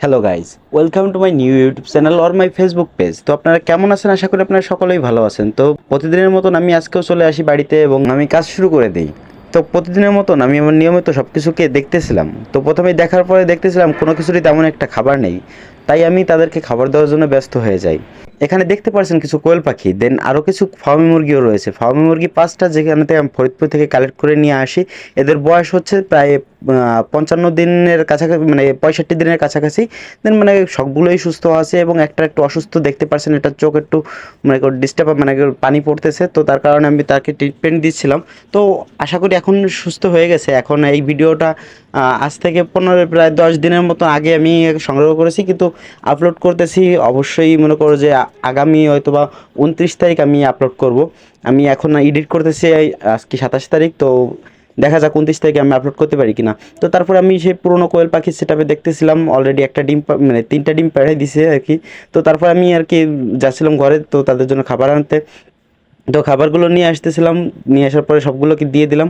Hello guys, welcome to my new YouTube channel or my Facebook page. তো আপনারা কেমন আছেন? আশা করি আপনারা সকলেই ভালো আছেন। তো প্রতিদিনের মতন আমি আজকেও চলে আসি বাড়িতে এবং আমি কাজ শুরু করে দিই। তো প্রতিদিনের মতন আমি আমার নিয়মিত সব কিছুকে দেখতেছিলাম। তো প্রথমেই দেখার পরে দেখতেছিলাম কোনো কিছুরই তেমন একটা খাবার নেই, তাই আমি তাদেরকে খাবার দেওয়ার জন্য ব্যস্ত হয়ে যাই। এখানে দেখতে পাচ্ছেন কিছু কোয়েল পাখি, দেন আরও কিছু ফার্মি মুরগিও রয়েছে। ফার্মি মুরগি 5টা, যেখানে থেকে আমি ফরিদপুর থেকে কালেক্ট করে নিয়ে আসি। এদের বয়স হচ্ছে প্রায় 55 দিনের কাছাকাছি, মানে 65 দিনের কাছাকাছি। দেন মানে সবগুলোই সুস্থ আছে এবং একটা একটু অসুস্থ দেখতে পাচ্ছেন, এটার চোখ একটু মানে ডিস্টার্ব, মানে পানি পড়তেছে, তো তার কারণে আমি তাকে ট্রিটমেন্ট দিচ্ছিলাম। তো আশা করি এখন সুস্থ হয়ে গেছে। এখন এই ভিডিওটা আজ থেকে প্রায় 10 দিনের মতো আগে আমি সংগ্রহ করেছি, কিন্তু আপলোড করতেছি অবশ্যই মনে করো যে আগামী হয়তো বা 29 তারিখ আমি আপলোড করব। আমি এখন এডিট করতেছি আজকে 27 তারিখ, তো দেখা যাক 29 তারিখে আমি আপলোড করতে পারি কিনা। তো তারপরে আমি সেই পুরোনো কোয়েল পাখির সেটআপে দেখতেছিলাম, অলরেডি একটা ডিম মানে 3টা ডিম পেড়ে দিছে আর কি। তো তারপর আমি আর কি যাচ্ছিলাম ঘরে, তো তাদের জন্য খাবার আনতে। তো খাবারগুলো নিয়ে আসতেছিলাম, নিয়ে আসার পরে সবগুলোকে দিয়ে দিলাম।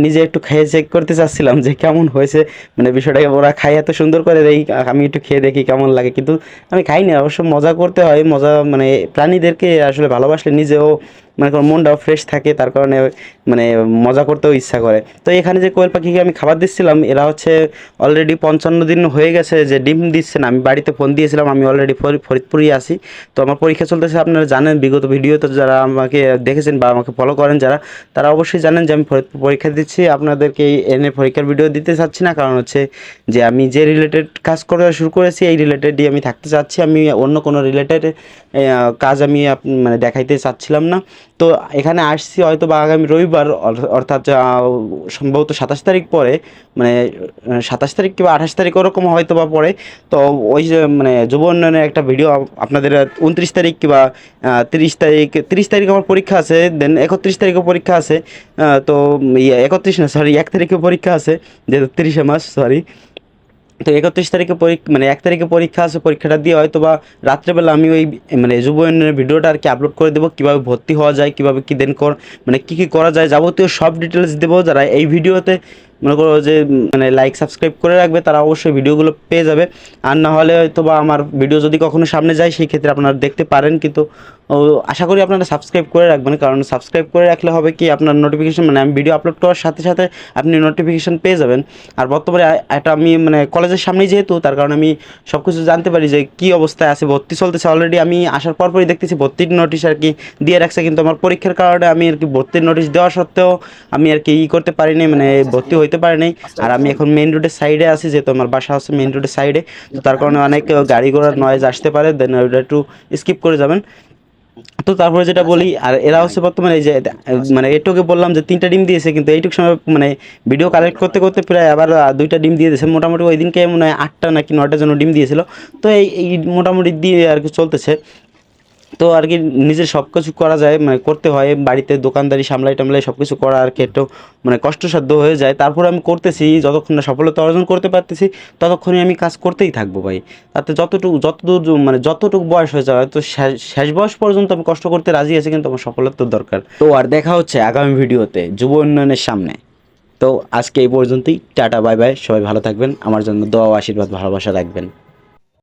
নিজে একটু খেয়ে চেক করতে চাচ্ছিলাম যে কেমন হয়েছে, মানে বিষয়টাকে ওরা খায় এত সুন্দর করে দেই, আমি একটু খেয়ে দেখি কেমন লাগে। কিন্তু আমি খাইনি, অবশ্য মজা করতে হয়, মজা মানে প্রাণীদেরকে আসলে ভালোবাসলে নিজেও মানে মনটাও ফ্রেশ থাকে, তার কারণে মানে মজা করতেও ইচ্ছা করে। তো এখানে যে কোয়েল পাখিকে আমি খাবার দিচ্ছিলাম, এরা হচ্ছে অলরেডি 55 দিন হয়ে গেছে যে ডিম দিচ্ছে না। আমি বাড়িতে ফোন দিয়েছিলাম, আমি অলরেডি ফরিদপুরেই আছি। তো আমার পরীক্ষা চলতেছে, আপনারা জানেন, বিগত ভিডিওতে যারা আমাকে দেখেছেন বা আমাকে ফলো করেন যারা, তারা অবশ্যই জানেন যে আমি ফরিদপুর পরীক্ষা দিচ্ছি। আপনাদেরকে এনে পরীক্ষার ভিডিও দিতে চাচ্ছি না, কারণ হচ্ছে যে আমি যে রিলেটেড কাজ করা শুরু করেছি এই রিলেটেডই আমি থাকতে চাচ্ছি। আমি অন্য কোনো রিলেটেড কাজ আমি মানে দেখাইতে চাচ্ছিলাম না। তো এখানে আসছি হয়তো বা আগামী রবিবার, অর্থাৎ সম্ভবত 27 তারিখ পরে, মানে 27 তারিখ কিংবা 28 তারিখ ওরকম হয়তো বা পরে। তো ওই যে মানে যুব উন্নয়নের একটা ভিডিও আপনাদের 29 তারিখ কিংবা 30 তারিখ, 30 তারিখ আমার পরীক্ষা আছে, দেন 31 তারিখও পরীক্ষা আছে। তো 31 না, সরি, 1 তারিখে পরীক্ষা আছে, যেহেতু 30শে মাস, সরি। তো 31 তারিখে মানে 1 তারিখে পরীক্ষা আছে, পরীক্ষাটা দিয়ে হয়তো বা রাত্রেবেলা আমি ওই মানে যুব উন্নয়নের ভিডিওটা আর কি আপলোড করে দেবো, কীভাবে ভর্তি হওয়া যায়, কীভাবে কী দেন মানে কী কী করা যায়, যাবতীয় সব ডিটেলস দেবো। যারা এই ভিডিওতে মনে করো যে মানে লাইক সাবস্ক্রাইব করে রাখবে, তারা অবশ্যই ভিডিওগুলো পেয়ে যাবে। আর না হলে হয়তো বা আমার ভিডিও যদি কখনো সামনে যায়, সেই ক্ষেত্রে আপনারা দেখতে পারেন, কিন্তু আশা করি আপনারা সাবস্ক্রাইব করে রাখবেন। কারণ সাবস্ক্রাইব করে রাখলে হবে কি, আপনার নোটিফিকেশন, মানে আমি ভিডিও আপলোড করার সাথে সাথে আপনি নোটিফিকেশন পেয়ে যাবেন। আর বর্তমানে একটা আমি মানে কলেজের সামনেই যেহেতু, তার কারণে আমি সব কিছু জানতে পারি যে কী অবস্থায় আছে। ভর্তি চলতেছে অলরেডি, আমি আসার পরপরই দেখতেছি ভর্তির নোটিশ আর কি দিয়ে রাখছে, কিন্তু আমার পরীক্ষার কারণে আমি আর কি ভর্তির নোটিশ দেওয়া সত্ত্বেও আমি আর কি করতে পারিনি, মানে ভর্তি হইতে পারিনি। আর আমি এখন মেইন রোডের সাইডে আছি, যেহেতু আমার বাসা হচ্ছে মেইন রোডের সাইডে, তো তার কারণে অনেক গাড়ি ঘোড়ার নয়েজ আসতে পারে, দেন ওটা একটু স্কিপ করে যাবেন। তো তারপরে যেটা বলি, আর এরা হচ্ছে বর্তমানে এই যে মানে এটুকে বললাম যে 3টা ডিম দিয়েছে, কিন্তু এইটুকু সময় মানে ভিডিও কালেক্ট করতে করতে প্রায় আবার 2টা ডিম দিয়ে দিয়েছে। মোটামুটি ওই দিনকে মনে হয় 8টা নাকি 9টার জন্য ডিম দিয়েছিল। তো এই মোটামুটি দিয়ে আর কি চলতেছে। তো আর কি নিজের সব কিছু করা যায়, মানে করতে হয়, বাড়িতে দোকানদারি সামলাই টামলাই সব কিছু করা আর কি একটু মানে কষ্টসাধ্য হয়ে যায়। তারপর আমি করতেছি, যতক্ষণ না সফলতা অর্জন করতে পারতেছি ততক্ষণই আমি কাজ করতেই থাকবো ভাই। তাতে যতদূর মানে যতটুকু বয়স হয়ে যাবে, তো শেষ বয়স পর্যন্ত আমি কষ্ট করতে রাজি আছি, কিন্তু আমার সফলতার দরকার। তো আর দেখা হচ্ছে আগামী ভিডিওতে যুব উন্নয়নের সামনে। তো আজকে এই পর্যন্তই, টাটা বাই বাই, সবাই ভালো থাকবেন, আমার জন্য দোয়া ও আশীর্বাদ ভালোবাসা রাখবেন।